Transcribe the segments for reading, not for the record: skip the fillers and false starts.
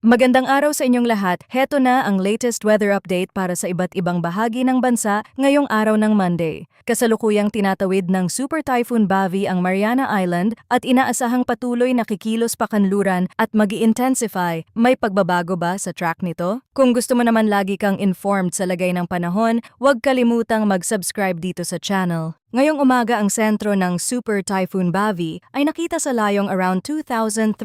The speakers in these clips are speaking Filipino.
Magandang araw sa inyong lahat. Heto na ang latest weather update para sa iba't ibang bahagi ng bansa ngayong araw ng Monday. Kasalukuyang tinatawid ng Super Typhoon Bavi ang Mariana Island at inaasahang patuloy na kikilos pa kanluran at mag-i-intensify. May pagbabago ba sa track nito? Kung gusto mo naman lagi kang informed sa lagay ng panahon, huwag kalimutang mag-subscribe dito sa channel. Ngayong umaga ang sentro ng Super Typhoon Bavi ay nakita sa layong around 2,375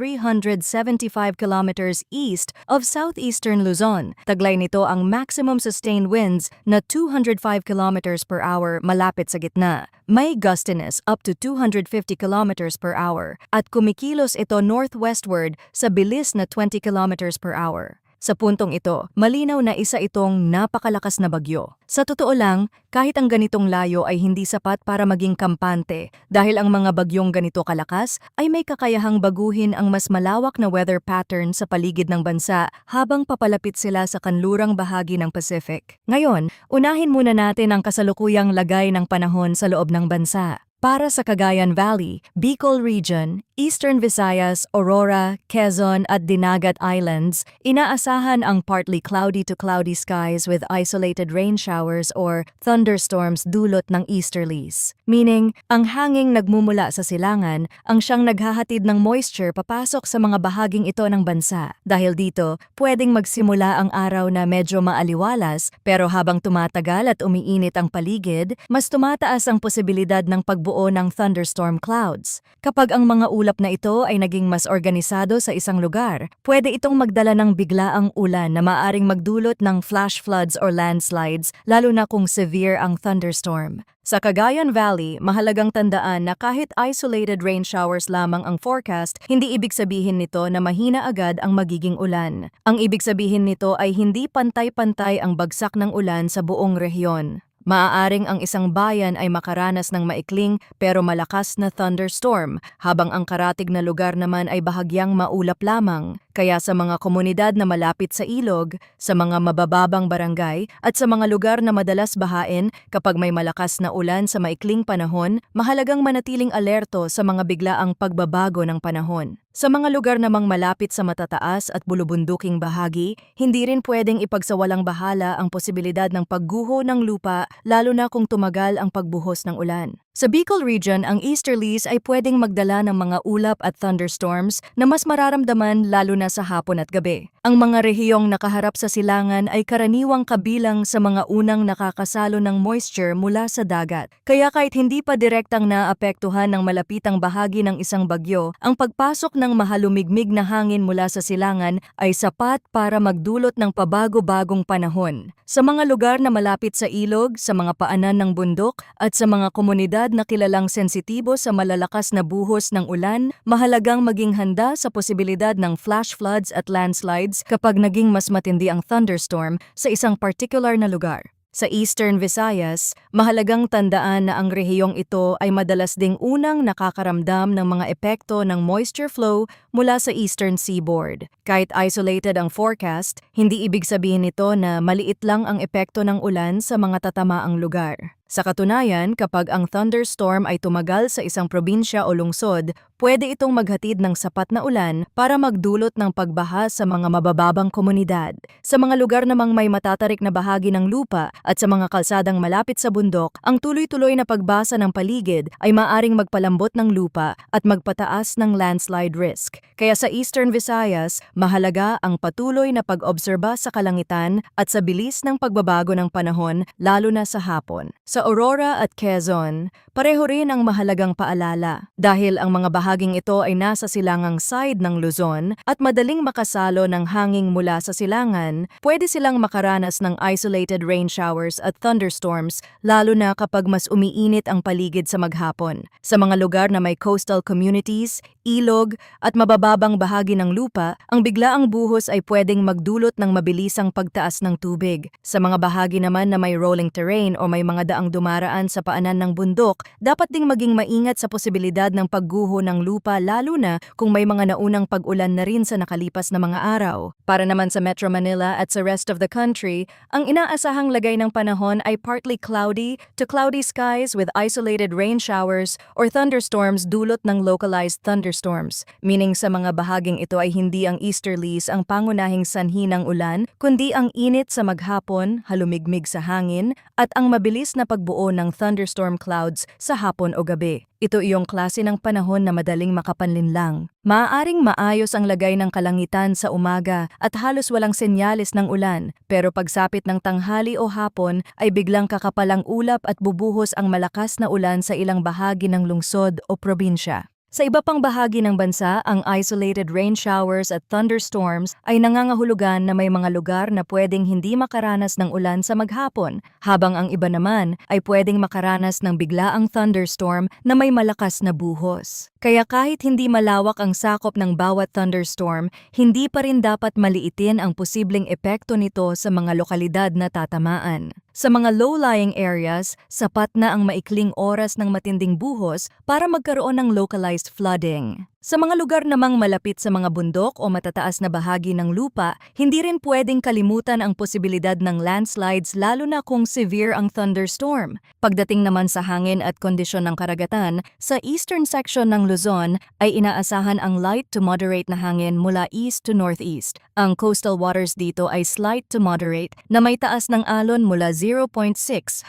kilometers east of southeastern Luzon. Taglay nito ang maximum sustained winds na 205 kilometers per hour malapit sa gitna. May gustiness up to 250 kilometers per hour at kumikilos ito northwestward sa bilis na 20 kilometers per hour. Sa puntong ito, malinaw na isa itong napakalakas na bagyo. Sa totoo lang, kahit ang ganitong layo ay hindi sapat para maging kampante dahil ang mga bagyong ganito kalakas ay may kakayahang baguhin ang mas malawak na weather pattern sa paligid ng bansa habang papalapit sila sa kanlurang bahagi ng Pacific. Ngayon, unahin muna natin ang kasalukuyang lagay ng panahon sa loob ng bansa. Para sa Cagayan Valley, Bicol Region, Eastern Visayas, Aurora, Quezon at Dinagat Islands, inaasahan ang partly cloudy to cloudy skies with isolated rain showers or thunderstorms dulot ng easterlies. Meaning, ang hanging nagmumula sa silangan ang siyang naghahatid ng moisture papasok sa mga bahaging ito ng bansa. Dahil dito, pwedeng magsimula ang araw na medyo maaliwalas pero habang tumatagal at umiinit ang paligid, mas tumataas ang posibilidad ng pagbuo ng thunderstorm clouds. Kapag ang mga ulap na ito ay naging mas organisado sa isang lugar, pwede itong magdala ng biglaang ulan na maaring magdulot ng flash floods or landslides, lalo na kung severe ang thunderstorm. Sa Cagayan Valley, mahalagang tandaan na kahit isolated rain showers lamang ang forecast, hindi ibig sabihin nito na mahina agad ang magiging ulan. Ang ibig sabihin nito ay hindi pantay-pantay ang bagsak ng ulan sa buong rehiyon. Maaaring ang isang bayan ay makaranas ng maikling pero malakas na thunderstorm, habang ang karatig na lugar naman ay bahagyang maulap lamang. Kaya sa mga komunidad na malapit sa ilog, sa mga mabababang barangay at sa mga lugar na madalas bahain kapag may malakas na ulan sa maikling panahon, mahalagang manatiling alerto sa mga biglaang pagbabago ng panahon. Sa mga lugar namang malapit sa matataas at bulubunduking bahagi, hindi rin pwedeng ipagsawalang bahala ang posibilidad ng pagguho ng lupa lalo na kung tumagal ang pagbuhos ng ulan. Sa Bicol Region, ang easterlies ay pwedeng magdala ng mga ulap at thunderstorms na mas mararamdaman lalo na sa hapon at gabi. Ang mga rehiyong nakaharap sa silangan ay karaniwang kabilang sa mga unang nakakasalo ng moisture mula sa dagat. Kaya kahit hindi pa direktang naapektuhan ng malapitang bahagi ng isang bagyo, ang pagpasok ng mahalumigmig na hangin mula sa silangan ay sapat para magdulot ng pabago-bagong panahon. Sa mga lugar na malapit sa ilog, sa mga paanan ng bundok at sa mga komunidad na kilalang sensitibo sa malalakas na buhos ng ulan, mahalagang maging handa sa posibilidad ng flash floods at landslides kapag naging mas matindi ang thunderstorm sa isang particular na lugar. Sa Eastern Visayas, mahalagang tandaan na ang rehiyong ito ay madalas ding unang nakakaramdam ng mga epekto ng moisture flow mula sa eastern seaboard. Kahit isolated ang forecast, hindi ibig sabihin nito na maliit lang ang epekto ng ulan sa mga tatamaang lugar. Sa katunayan, kapag ang thunderstorm ay tumagal sa isang probinsya o lungsod, pwede itong maghatid ng sapat na ulan para magdulot ng pagbaha sa mga mabababang komunidad. Sa mga lugar namang may matatarik na bahagi ng lupa at sa mga kalsadang malapit sa bundok, ang tuloy-tuloy na pagbasa ng paligid ay maaring magpalambot ng lupa at magpataas ng landslide risk. Kaya sa Eastern Visayas, mahalaga ang patuloy na pag-obserba sa kalangitan at sa bilis ng pagbabago ng panahon, lalo na sa hapon. Sa Aurora at Quezon, pareho rin ang mahalagang paalala dahil ang mga bahaging ito ay nasa silangang side ng Luzon at madaling makasalo ng hangin mula sa silangan, pwede silang makaranas ng isolated rain showers at thunderstorms lalo na kapag mas umiinit ang paligid sa maghapon. Sa mga lugar na may coastal communities, ilog at mabababang bahagi ng lupa, ang biglaang buhos ay pwedeng magdulot ng mabilisang pagtaas ng tubig. Sa mga bahagi naman na may rolling terrain o may mga daang dumaraan sa paanan ng bundok, dapat ding maging maingat sa posibilidad ng pagguho ng lupa lalo na kung may mga naunang pag-ulan na rin sa nakalipas na mga araw. Para naman sa Metro Manila at sa rest of the country, ang inaasahang lagay ng panahon ay partly cloudy to cloudy skies with isolated rain showers or thunderstorms dulot ng localized thunderstorms thunderstorms, meaning sa mga bahaging ito ay hindi ang easterlies ang pangunahing sanhi ng ulan, kundi ang init sa maghapon, halumigmig sa hangin, at ang mabilis na pagbuo ng thunderstorm clouds sa hapon o gabi. Ito iyong klase ng panahon na madaling makapanlinlang. Maaaring maayos ang lagay ng kalangitan sa umaga at halos walang senyales ng ulan, pero pagsapit ng tanghali o hapon ay biglang kakapalang ulap at bubuhos ang malakas na ulan sa ilang bahagi ng lungsod o probinsya. Sa iba pang bahagi ng bansa, ang isolated rain showers at thunderstorms ay nangangahulugan na may mga lugar na pwedeng hindi makaranas ng ulan sa maghapon, habang ang iba naman ay pwedeng makaranas ng biglaang thunderstorm na may malakas na buhos. Kaya kahit hindi malawak ang sakop ng bawat thunderstorm, hindi pa rin dapat maliitin ang posibleng epekto nito sa mga lokalidad na tatamaan. Sa mga low-lying areas, sapat na ang maikling oras ng matinding buhos para magkaroon ng localized flooding. Sa mga lugar namang malapit sa mga bundok o matataas na bahagi ng lupa, hindi rin pwedeng kalimutan ang posibilidad ng landslides lalo na kung severe ang thunderstorm. Pagdating naman sa hangin at kondisyon ng karagatan, sa eastern section ng Luzon ay inaasahan ang light to moderate na hangin mula east to northeast. Ang coastal waters dito ay slight to moderate na may taas ng alon mula 0.6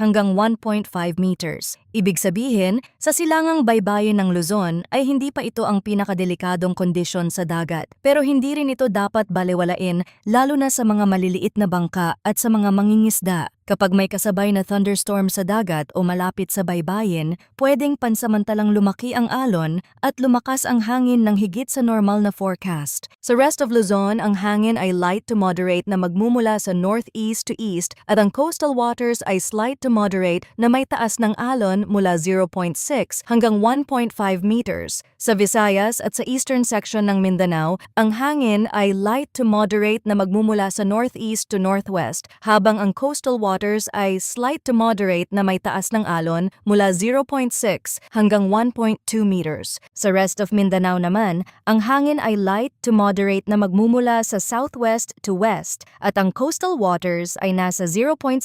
hanggang 1.5 meters. Ibig sabihin, sa silangang baybayin ng Luzon ay hindi pa ito ang pinakadelikadong kondisyon sa dagat. Pero hindi rin ito dapat balewalain lalo na sa mga maliliit na bangka at sa mga mangingisda. Kapag may kasabay na thunderstorm sa dagat o malapit sa baybayin, pwedeng pansamantalang lumaki ang alon at lumakas ang hangin ng higit sa normal na forecast. Sa rest of Luzon, ang hangin ay light to moderate na magmumula sa northeast to east at ang coastal waters ay slight to moderate na may taas ng alon mula 0.6 hanggang 1.5 meters. Sa Visayas at sa eastern section ng Mindanao, ang hangin ay light to moderate na magmumula sa northeast to northwest, habang ang coastal waters ay slight to moderate na may taas ng alon mula 0.6 hanggang 1.2 meters. Sa rest of Mindanao naman, ang hangin ay light to moderate na magmumula sa southwest to west at ang coastal waters ay nasa 0.6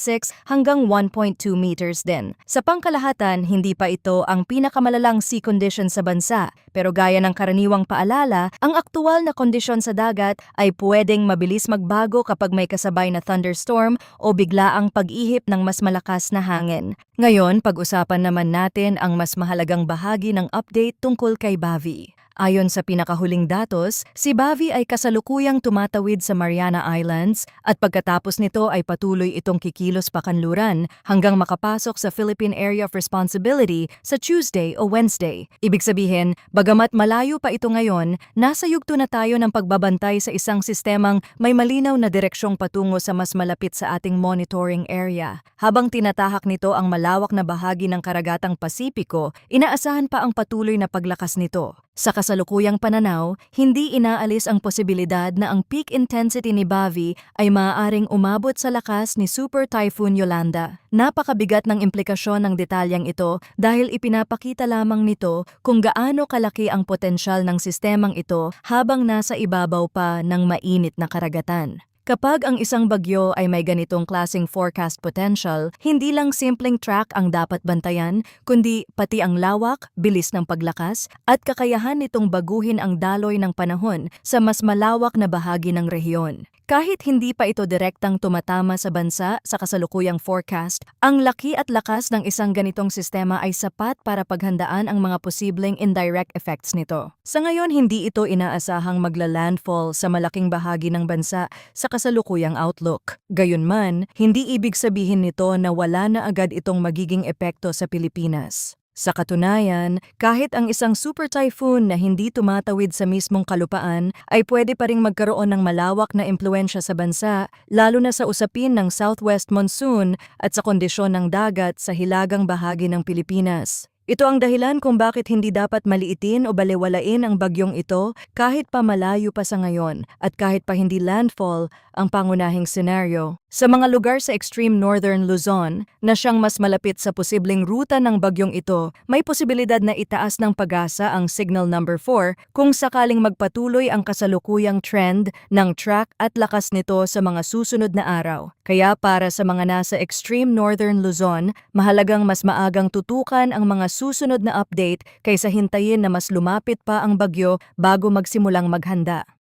hanggang 1.2 meters din. Sa pangkalahatan, hindi pa ito ang pinakamalalang sea condition sa bansa, pero gaya ng karaniwang paalala, ang aktual na kondisyon sa dagat ay pwedeng mabilis magbago kapag may kasabay na thunderstorm o biglaang pag-ihip ng mas malakas na hangin. Ngayon, pag-usapan naman natin ang mas mahalagang bahagi ng update tungkol kay Bavi. Ayon sa pinakahuling datos, si Bavi ay kasalukuyang tumatawid sa Mariana Islands at pagkatapos nito ay patuloy itong kikilos pakanluran hanggang makapasok sa Philippine Area of Responsibility sa Tuesday o Wednesday. Ibig sabihin, bagamat malayo pa ito ngayon, nasa yugto na tayo ng pagbabantay sa isang sistemang may malinaw na direksyong patungo sa mas malapit sa ating monitoring area. Habang tinatahak nito ang malawak na bahagi ng karagatang Pasipiko, inaasahan pa ang patuloy na paglakas nito. Sa kasalukuyang pananaw, hindi inaalis ang posibilidad na ang peak intensity ni Bavi ay maaaring umabot sa lakas ni Super Typhoon Yolanda. Napakabigat ng implikasyon ng detalyang ito dahil ipinapakita lamang nito kung gaano kalaki ang potensyal ng sistemang ito habang nasa ibabaw pa ng mainit na karagatan. Kapag ang isang bagyo ay may ganitong klaseng forecast potential, hindi lang simpleng track ang dapat bantayan, kundi pati ang lawak, bilis ng paglakas, at kakayahan nitong baguhin ang daloy ng panahon sa mas malawak na bahagi ng rehiyon. Kahit hindi pa ito direktang tumatama sa bansa sa kasalukuyang forecast, ang laki at lakas ng isang ganitong sistema ay sapat para paghandaan ang mga posibleng indirect effects nito. Sa ngayon, hindi ito inaasahang magla-landfall sa malaking bahagi ng bansa sa kasalukuyang outlook. Gayunman, hindi ibig sabihin nito na wala na agad itong magiging epekto sa Pilipinas. Sa katunayan, kahit ang isang super typhoon na hindi tumatawid sa mismong kalupaan ay pwede pa ring magkaroon ng malawak na impluensya sa bansa, lalo na sa usapin ng southwest monsoon at sa kondisyon ng dagat sa hilagang bahagi ng Pilipinas. Ito ang dahilan kung bakit hindi dapat maliitin o balewalain ang bagyong ito kahit pa malayo pa sa ngayon at kahit pa hindi landfall ang pangunahing senaryo. Sa mga lugar sa extreme northern Luzon na siyang mas malapit sa posibleng ruta ng bagyong ito, may posibilidad na itaas ng pag-asa ang signal number 4 kung sakaling magpatuloy ang kasalukuyang trend ng track at lakas nito sa mga susunod na araw. Kaya para sa mga nasa extreme northern Luzon, mahalagang mas maagang tutukan ang mga susunod na update kaysa hintayin na mas lumapit pa ang bagyo bago magsimulang maghanda.